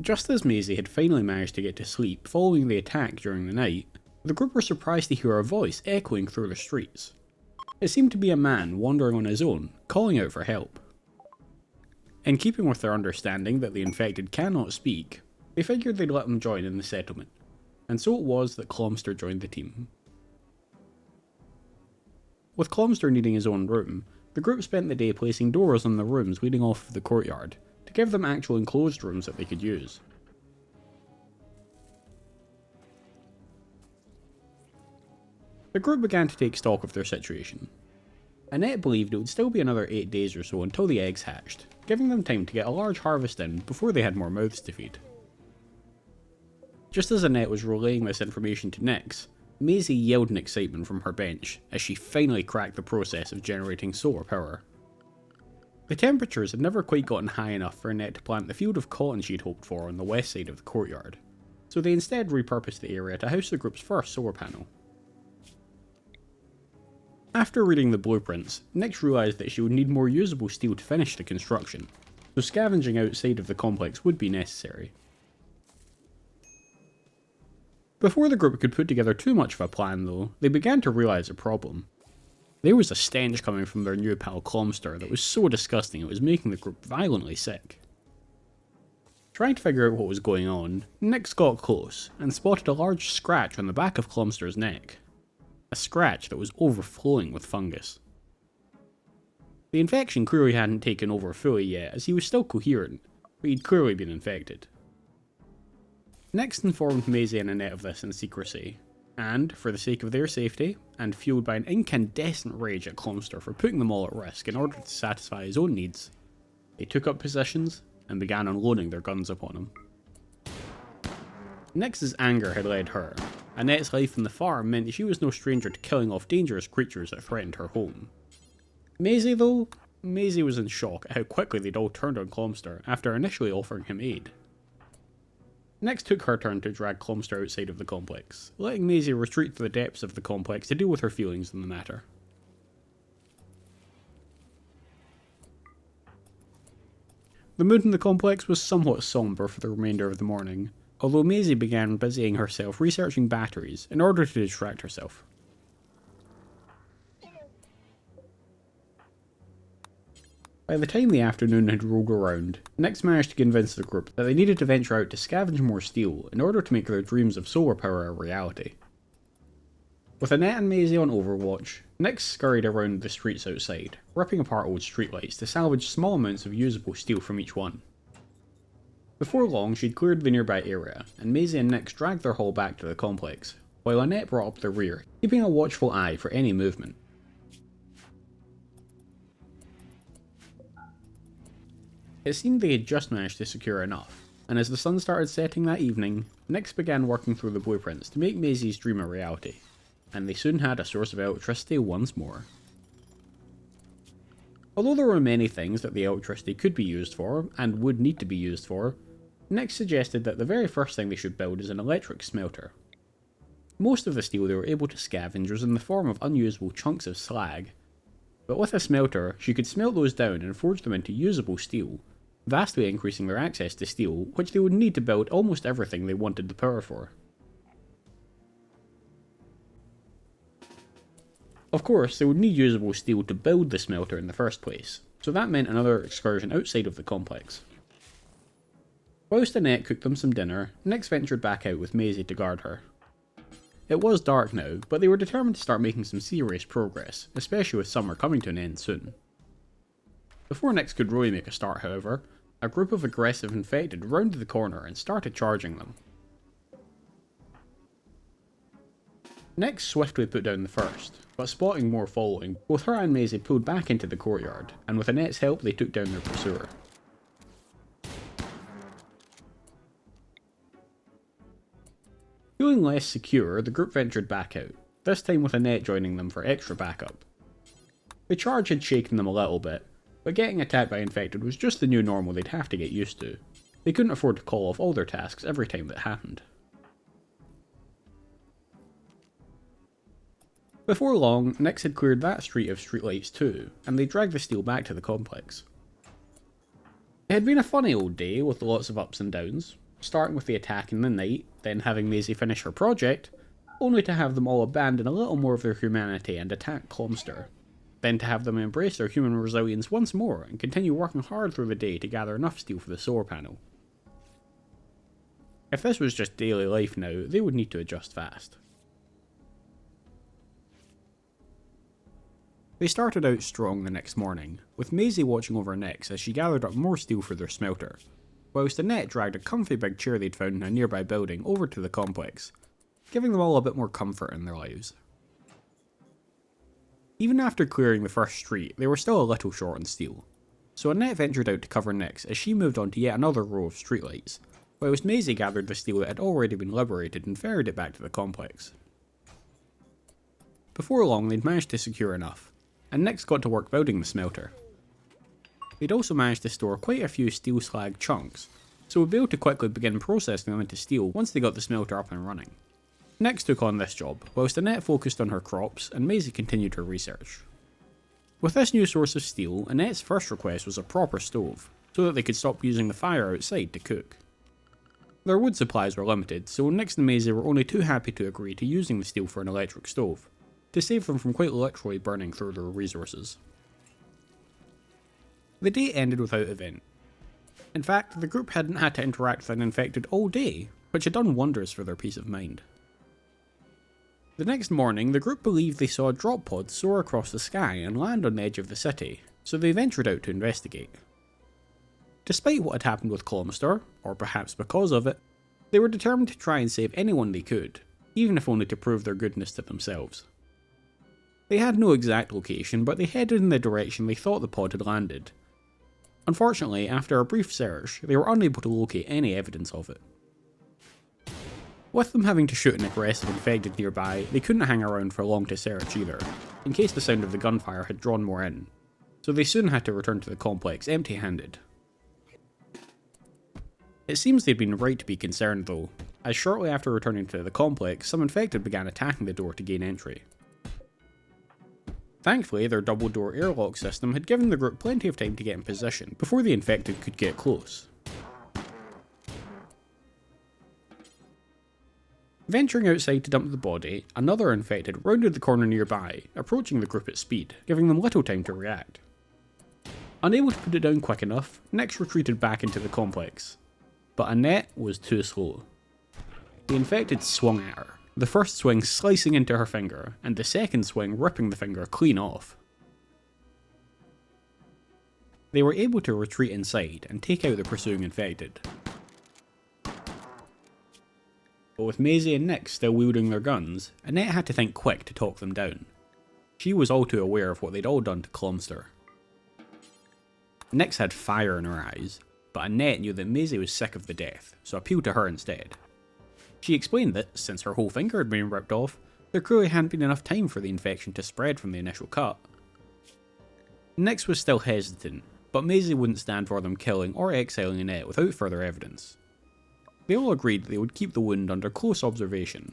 Just as Maisie had finally managed to get to sleep following the attack during the night, the group were surprised to hear a voice echoing through the streets. It seemed to be a man wandering on his own, calling out for help. In keeping with their understanding that the infected cannot speak, they figured they'd let them join in the settlement, and so it was that Clomster joined the team. With Clomster needing his own room, the group spent the day placing doors on the rooms leading off of the courtyard, to give them actual enclosed rooms that they could use. The group began to take stock of their situation. Annette believed it would still be another 8 days or so until the eggs hatched, giving them time to get a large harvest in before they had more mouths to feed. Just as Annette was relaying this information to Nyx, Maisie yelled in excitement from her bench as she finally cracked the process of generating solar power. The temperatures had never quite gotten high enough for Annette to plant the field of cotton she'd hoped for on the west side of the courtyard, so they instead repurposed the area to house the group's first solar panel. After reading the blueprints, Nyx realised that she would need more usable steel to finish the construction, so scavenging outside of the complex would be necessary. Before the group could put together too much of a plan though, they began to realise a problem. There was a stench coming from their new pal Clomster that was so disgusting it was making the group violently sick. Trying to figure out what was going on, Nyx got close and spotted a large scratch on the back of Clomster's neck. A scratch that was overflowing with fungus. The infection clearly hadn't taken over fully yet, as he was still coherent, but he'd clearly been infected. Nyx informed Maisie and Annette of this in secrecy, and, for the sake of their safety, and fueled by an incandescent rage at Clomster for putting them all at risk in order to satisfy his own needs, they took up positions and began unloading their guns upon him. Nyx's anger had led her. Annette's life in the farm meant that she was no stranger to killing off dangerous creatures that threatened her home. Maisie though? Maisie was in shock at how quickly they'd all turned on Clomster after initially offering him aid. Nyx took her turn to drag Clomster outside of the complex, letting Maisie retreat to the depths of the complex to deal with her feelings in the matter. The mood in the complex was somewhat somber for the remainder of the morning, although Maisie began busying herself researching batteries in order to distract herself. By the time the afternoon had rolled around, Nyx managed to convince the group that they needed to venture out to scavenge more steel in order to make their dreams of solar power a reality. With Annette and Maisie on overwatch, Nyx scurried around the streets outside, ripping apart old streetlights to salvage small amounts of usable steel from each one. Before long, she'd cleared the nearby area, and Maisie and Nyx dragged their haul back to the complex, while Annette brought up the rear, keeping a watchful eye for any movement. It seemed they had just managed to secure enough, and as the sun started setting that evening, Nyx began working through the blueprints to make Maisie's dream a reality, and they soon had a source of electricity once more. Although there were many things that the electricity could be used for, and would need to be used for, Nyx suggested that the very first thing they should build is an electric smelter. Most of the steel they were able to scavenge was in the form of unusable chunks of slag, but with a smelter, she could smelt those down and forge them into usable steel, vastly increasing their access to steel, which they would need to build almost everything they wanted the power for. Of course, they would need usable steel to build the smelter in the first place, so that meant another excursion outside of the complex. Whilst Annette cooked them some dinner, Nyx ventured back out with Maisie to guard her. It was dark now, but they were determined to start making some serious progress, especially with summer coming to an end soon. Before Nyx could really make a start, however, a group of aggressive infected rounded the corner and started charging them. Nyx swiftly put down the first, but spotting more following, both her and Maisie pulled back into the courtyard, and with Annette's help they took down their pursuer. Feeling less secure, the group ventured back out, this time with Annette joining them for extra backup. The charge had shaken them a little bit, but getting attacked by infected was just the new normal they'd have to get used to. They couldn't afford to call off all their tasks every time that happened. Before long, Nyx had cleared that street of streetlights too, and they dragged the steel back to the complex. It had been a funny old day with lots of ups and downs. starting with the attack in the night, then having Maisie finish her project, only to have them all abandon a little more of their humanity and attack Clomster, then to have them embrace their human resilience once more and continue working hard through the day to gather enough steel for the solar panel. If this was just daily life now, they would need to adjust fast. They started out strong the next morning, with Maisie watching over Nyx as she gathered up more steel for their smelter, whilst Annette dragged a comfy big chair they'd found in a nearby building over to the complex, giving them all a bit more comfort in their lives. Even after clearing the first street, they were still a little short on steel, so Annette ventured out to cover Nyx as she moved on to yet another row of streetlights, whilst Maisie gathered the steel that had already been liberated and ferried it back to the complex. Before long, they'd managed to secure enough, and Nyx got to work building the smelter. They'd also managed to store quite a few steel slag chunks, so would be able to quickly begin processing them into steel once they got the smelter up and running. Nyx took on this job, whilst Annette focused on her crops and Maisie continued her research. With this new source of steel, Annette's first request was a proper stove, so that they could stop using the fire outside to cook. Their wood supplies were limited, so Nyx and Maisie were only too happy to agree to using the steel for an electric stove, to save them from quite literally burning through their resources. The day ended without event. In fact, the group hadn't had to interact with an infected all day, which had done wonders for their peace of mind. The next morning, the group believed they saw a drop pod soar across the sky and land on the edge of the city, so they ventured out to investigate. Despite what had happened with Clomster, or perhaps because of it, they were determined to try and save anyone they could, even if only to prove their goodness to themselves. They had no exact location, but they headed in the direction they thought the pod had landed. Unfortunately, after a brief search, they were unable to locate any evidence of it. With them having to shoot an aggressive infected nearby, they couldn't hang around for long to search either, in case the sound of the gunfire had drawn more in, so they soon had to return to the complex empty-handed. It seems they'd been right to be concerned though, as shortly after returning to the complex, some infected began attacking the door to gain entry. Thankfully, their double-door airlock system had given the group plenty of time to get in position before the infected could get close. Venturing outside to dump the body, another infected rounded the corner nearby, approaching the group at speed, giving them little time to react. Unable to put it down quick enough, Nyx retreated back into the complex. But Annette was too slow. The infected swung at her, the first swing slicing into her finger, and the second swing ripping the finger clean off. They were able to retreat inside and take out the pursuing infected. But with Maisie and Nyx still wielding their guns, Annette had to think quick to talk them down. She was all too aware of what they'd all done to Clomster. Nyx had fire in her eyes, but Annette knew that Maisie was sick of the death, so appealed to her instead. She explained that, since her whole finger had been ripped off, there clearly hadn't been enough time for the infection to spread from the initial cut. Nyx was still hesitant, but Maisie wouldn't stand for them killing or exiling Annette without further evidence. They all agreed that they would keep the wound under close observation,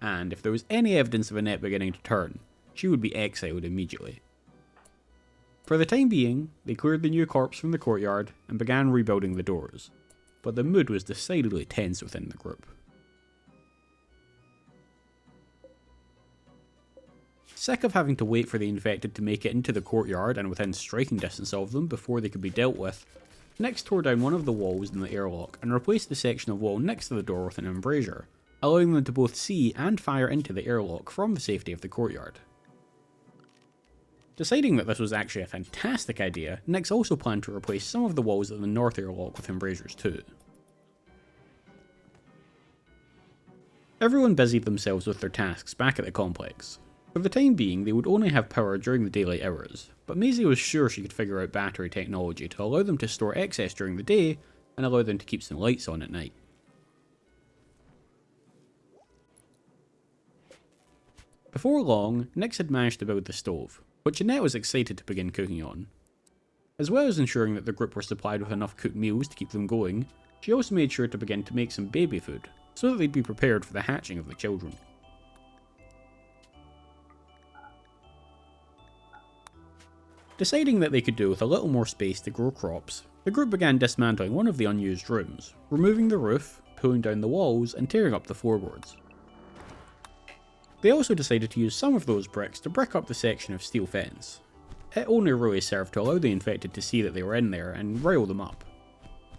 and if there was any evidence of Annette beginning to turn, she would be exiled immediately. For the time being, they cleared the new corpse from the courtyard and began rebuilding the doors, but the mood was decidedly tense within the group. Sick of having to wait for the infected to make it into the courtyard and within striking distance of them before they could be dealt with, Nyx tore down one of the walls in the airlock and replaced the section of wall next to the door with an embrasure, allowing them to both see and fire into the airlock from the safety of the courtyard. Deciding that this was actually a fantastic idea, Nyx also planned to replace some of the walls of the north airlock with embrasures too. Everyone busied themselves with their tasks back at the complex. For the time being, they would only have power during the daylight hours, but Maisie was sure she could figure out battery technology to allow them to store excess during the day and allow them to keep some lights on at night. Before long, Nyx had managed to build the stove, which Annette was excited to begin cooking on. As well as ensuring that the group were supplied with enough cooked meals to keep them going, she also made sure to begin to make some baby food, so that they'd be prepared for the hatching of the children. Deciding that they could do with a little more space to grow crops, the group began dismantling one of the unused rooms, removing the roof, pulling down the walls, and tearing up the floorboards. They also decided to use some of those bricks to brick up the section of steel fence. It only really served to allow the infected to see that they were in there and rile them up.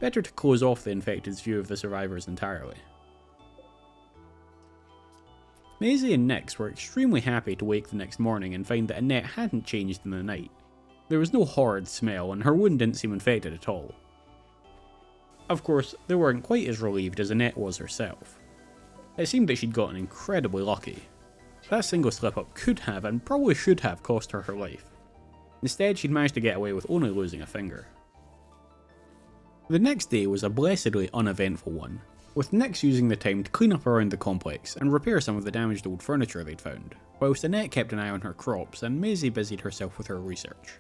Better to close off the infected's view of the survivors entirely. Maisie and Nyx were extremely happy to wake the next morning and find that Annette hadn't changed in the night. There was no horrid smell and her wound didn't seem infected at all. Of course, they weren't quite as relieved as Annette was herself. It seemed that she'd gotten incredibly lucky. That single slip up could have and probably should have cost her her life. Instead, she'd managed to get away with only losing a finger. The next day was a blessedly uneventful one, with Nyx using the time to clean up around the complex and repair some of the damaged old furniture they'd found, whilst Annette kept an eye on her crops and Maisie busied herself with her research.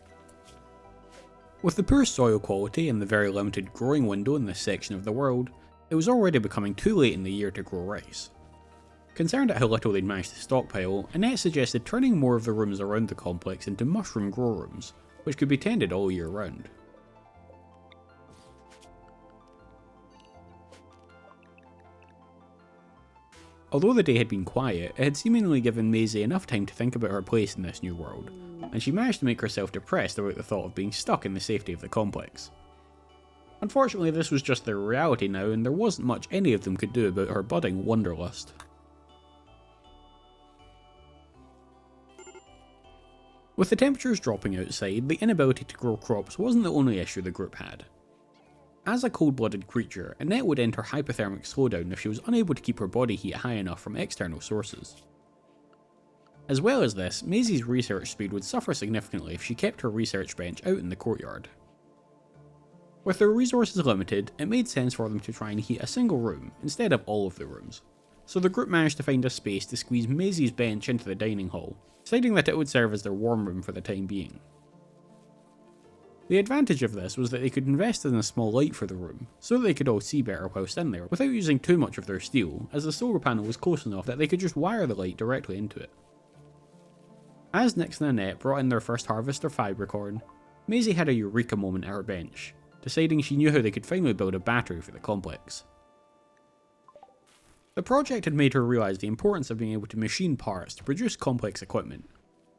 With the poor soil quality and the very limited growing window in this section of the world, it was already becoming too late in the year to grow rice. Concerned at how little they'd managed to stockpile, Annette suggested turning more of the rooms around the complex into mushroom grow rooms, which could be tended all year round. Although the day had been quiet, it had seemingly given Maisie enough time to think about her place in this new world, and she managed to make herself depressed about the thought of being stuck in the safety of the complex. Unfortunately, this was just their reality now, and there wasn't much any of them could do about her budding wanderlust. With the temperatures dropping outside, the inability to grow crops wasn't the only issue the group had. As a cold-blooded creature, Annette would enter hypothermic slowdown if she was unable to keep her body heat high enough from external sources. As well as this, Maisie's research speed would suffer significantly if she kept her research bench out in the courtyard. With their resources limited, it made sense for them to try and heat a single room instead of all of the rooms, so the group managed to find a space to squeeze Maisie's bench into the dining hall, deciding that it would serve as their warm room for the time being. The advantage of this was that they could invest in a small light for the room, so that they could all see better whilst in there without using too much of their steel, as the solar panel was close enough that they could just wire the light directly into it. As Nyx and Annette brought in their first harvest of fibercorn, Maisie had a eureka moment at her bench, deciding she knew how they could finally build a battery for the complex. The project had made her realise the importance of being able to machine parts to produce complex equipment,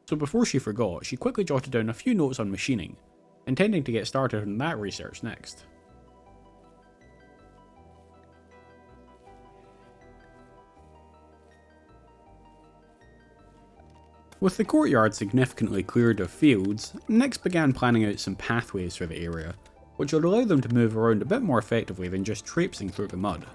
so before she forgot, she quickly jotted down a few notes on machining, intending to get started on that research next. With the courtyard significantly cleared of fields, Nyx began planning out some pathways for the area, which would allow them to move around a bit more effectively than just traipsing through the mud.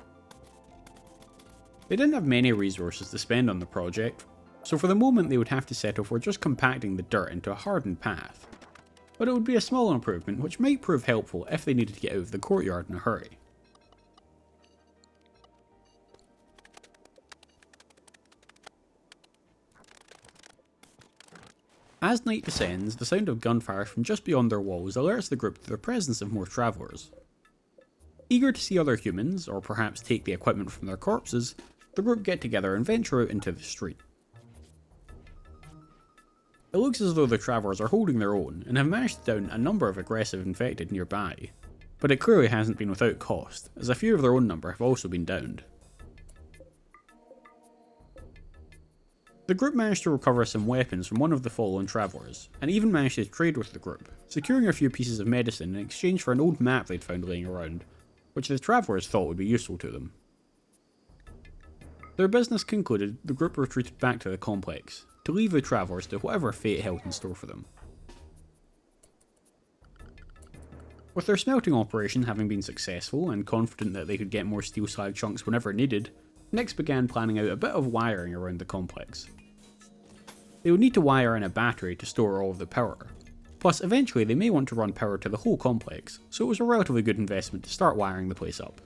They didn't have many resources to spend on the project, so for the moment they would have to settle for just compacting the dirt into a hardened path. But it would be a small improvement which might prove helpful if they needed to get out of the courtyard in a hurry. As night descends, the sound of gunfire from just beyond their walls alerts the group to the presence of more travellers. Eager to see other humans, or perhaps take the equipment from their corpses, the group get together and venture out into the street. It looks as though the travellers are holding their own and have managed to down a number of aggressive infected nearby, but it clearly hasn't been without cost, as a few of their own number have also been downed. The group managed to recover some weapons from one of the fallen travellers, and even managed to trade with the group, securing a few pieces of medicine in exchange for an old map they'd found laying around, which the travellers thought would be useful to them. Their business concluded, the group retreated back to the complex, to leave the travellers to whatever fate held in store for them. With their smelting operation having been successful, and confident that they could get more steel slag chunks whenever needed, Nyx began planning out a bit of wiring around the complex. They would need to wire in a battery to store all of the power, plus eventually they may want to run power to the whole complex, so it was a relatively good investment to start wiring the place up.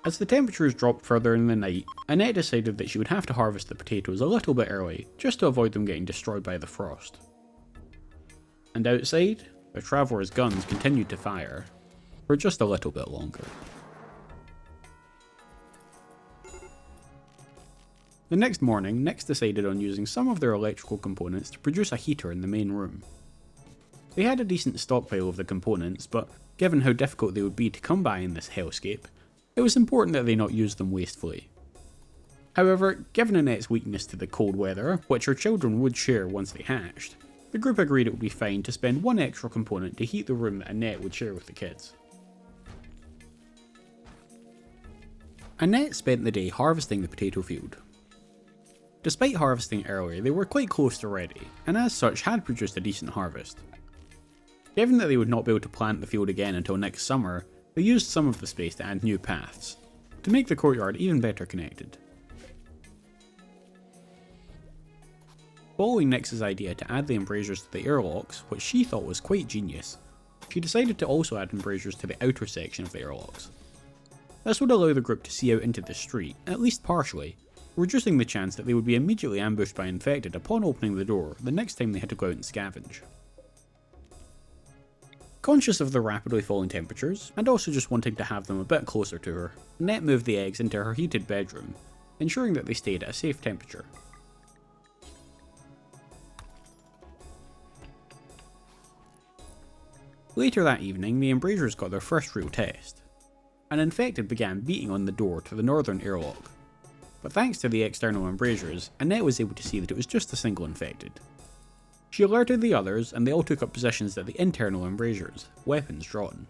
As the temperatures dropped further in the night, Annette decided that she would have to harvest the potatoes a little bit early, just to avoid them getting destroyed by the frost. And outside, the travellers' guns continued to fire, for just a little bit longer. The next morning, Nyx decided on using some of their electrical components to produce a heater in the main room. They had a decent stockpile of the components, but given how difficult they would be to come by in this hellscape, it was important that they not use them wastefully. However, given Annette's weakness to the cold weather, which her children would share once they hatched, the group agreed it would be fine to spend one extra component to heat the room that Annette would share with the kids. Annette spent the day harvesting the potato field. Despite harvesting early, they were quite close to ready, and as such had produced a decent harvest. Given that they would not be able to plant the field again until next summer, they used some of the space to add new paths, to make the courtyard even better connected. Following Nyx's idea to add the embrasures to the airlocks, which she thought was quite genius, she decided to also add embrasures to the outer section of the airlocks. This would allow the group to see out into the street, at least partially, reducing the chance that they would be immediately ambushed by infected upon opening the door the next time they had to go out and scavenge. Conscious of the rapidly falling temperatures, and also just wanting to have them a bit closer to her, Annette moved the eggs into her heated bedroom, ensuring that they stayed at a safe temperature. Later that evening, the embrasures got their first real test. An infected began beating on the door to the northern airlock, but thanks to the external embrasures, Annette was able to see that it was just a single infected. She alerted the others, and they all took up positions at the internal embrasures, weapons drawn.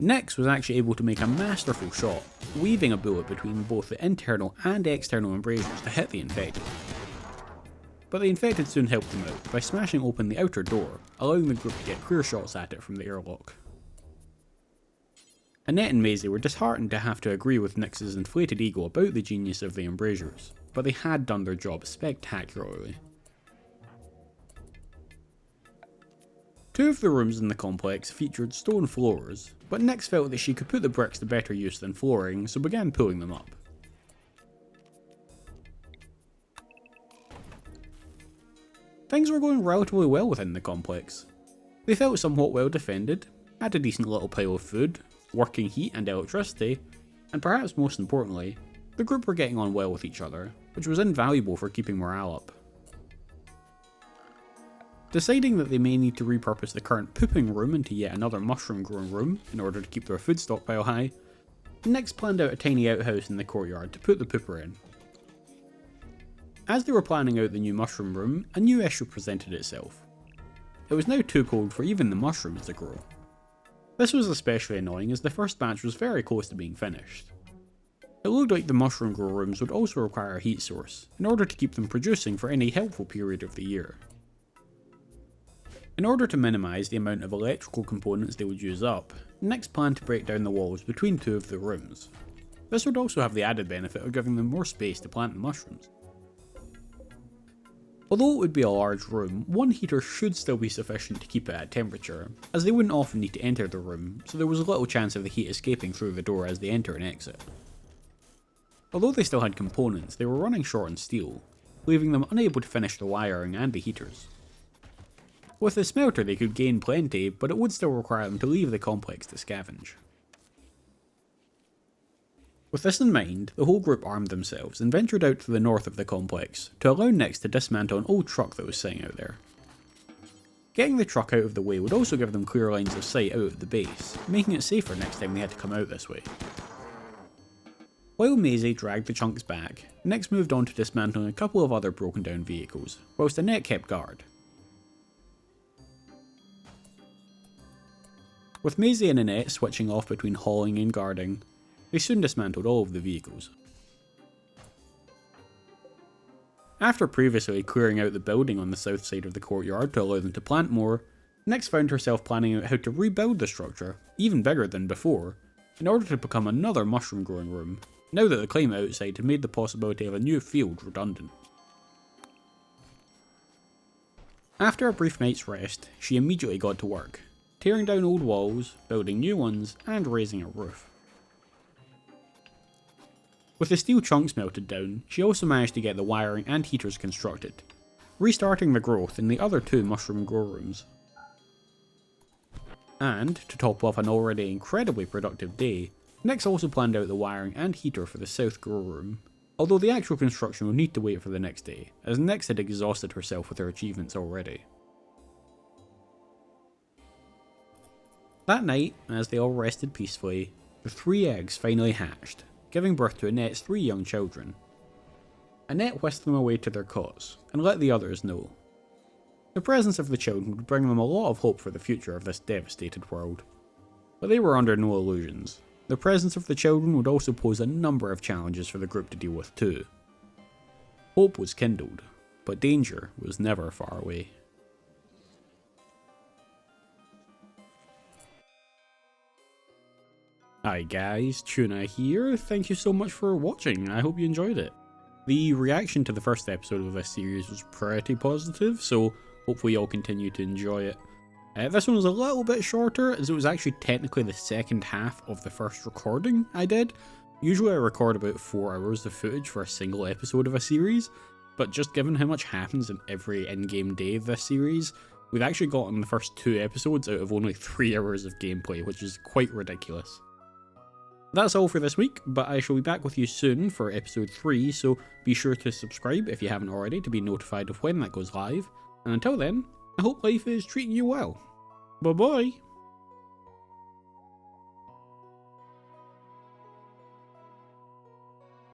Nyx was actually able to make a masterful shot, weaving a bullet between both the internal and external embrasures to hit the infected. But the infected soon helped them out by smashing open the outer door, allowing the group to get clear shots at it from the airlock. Annette and Maisie were disheartened to have to agree with Nyx's inflated ego about the genius of the embrasures, but they had done their job spectacularly. Two of the rooms in the complex featured stone floors, but Nyx felt that she could put the bricks to better use than flooring, so began pulling them up. Things were going relatively well within the complex. They felt somewhat well defended, had a decent little pile of food, working heat and electricity, and perhaps most importantly, the group were getting on well with each other, which was invaluable for keeping morale up. Deciding that they may need to repurpose the current pooping room into yet another mushroom growing room in order to keep their food stockpile high, Nyx planned out a tiny outhouse in the courtyard to put the pooper in. As they were planning out the new mushroom room, a new issue presented itself. It was now too cold for even the mushrooms to grow. This was especially annoying as the first batch was very close to being finished. It looked like the mushroom grow rooms would also require a heat source, in order to keep them producing for any helpful period of the year. In order to minimise the amount of electrical components they would use up, Nyx planned to break down the walls between two of the rooms. This would also have the added benefit of giving them more space to plant the mushrooms. Although it would be a large room, one heater should still be sufficient to keep it at temperature, as they wouldn't often need to enter the room, so there was little chance of the heat escaping through the door as they enter and exit. Although they still had components, they were running short on steel, leaving them unable to finish the wiring and the heaters. With the smelter they could gain plenty, but it would still require them to leave the complex to scavenge. With this in mind, the whole group armed themselves and ventured out to the north of the complex to allow Nyx to dismantle an old truck that was sitting out there. Getting the truck out of the way would also give them clear lines of sight out at the base, making it safer next time they had to come out this way. While Maisie dragged the chunks back, Nyx moved on to dismantling a couple of other broken down vehicles, whilst Annette kept guard. With Maisie and Annette switching off between hauling and guarding, they soon dismantled all of the vehicles. After previously clearing out the building on the south side of the courtyard to allow them to plant more, Nyx found herself planning out how to rebuild the structure, even bigger than before, in order to become another mushroom growing room, now that the climate outside had made the possibility of a new field redundant. After a brief night's rest, she immediately got to work, tearing down old walls, building new ones, and raising a roof. With the steel chunks melted down, she also managed to get the wiring and heaters constructed, restarting the growth in the other two mushroom grow rooms. And, to top off an already incredibly productive day, Nyx also planned out the wiring and heater for the south grow room, although the actual construction will need to wait for the next day, as Nyx had exhausted herself with her achievements already. That night, as they all rested peacefully, the 3 eggs finally hatched, giving birth to Annette's 3 young children. Annette whisked them away to their cots, and let the others know. The presence of the children would bring them a lot of hope for the future of this devastated world. But they were under no illusions. The presence of the children would also pose a number of challenges for the group to deal with too. Hope was kindled, but danger was never far away. Hi guys, Tuna here, thank you so much for watching, I hope you enjoyed it. The reaction to the first episode of this series was pretty positive, so hopefully you'll continue to enjoy it. This one was a little bit shorter, as it was actually technically the second half of the first recording I did. Usually I record about 4 hours of footage for a single episode of a series, but just given how much happens in every in-game day of this series, we've actually gotten the first 2 episodes out of only 3 hours of gameplay, which is quite ridiculous. That's all for this week, but I shall be back with you soon for episode 3, so be sure to subscribe if you haven't already to be notified of when that goes live, and until then, I hope life is treating you well. Bye bye!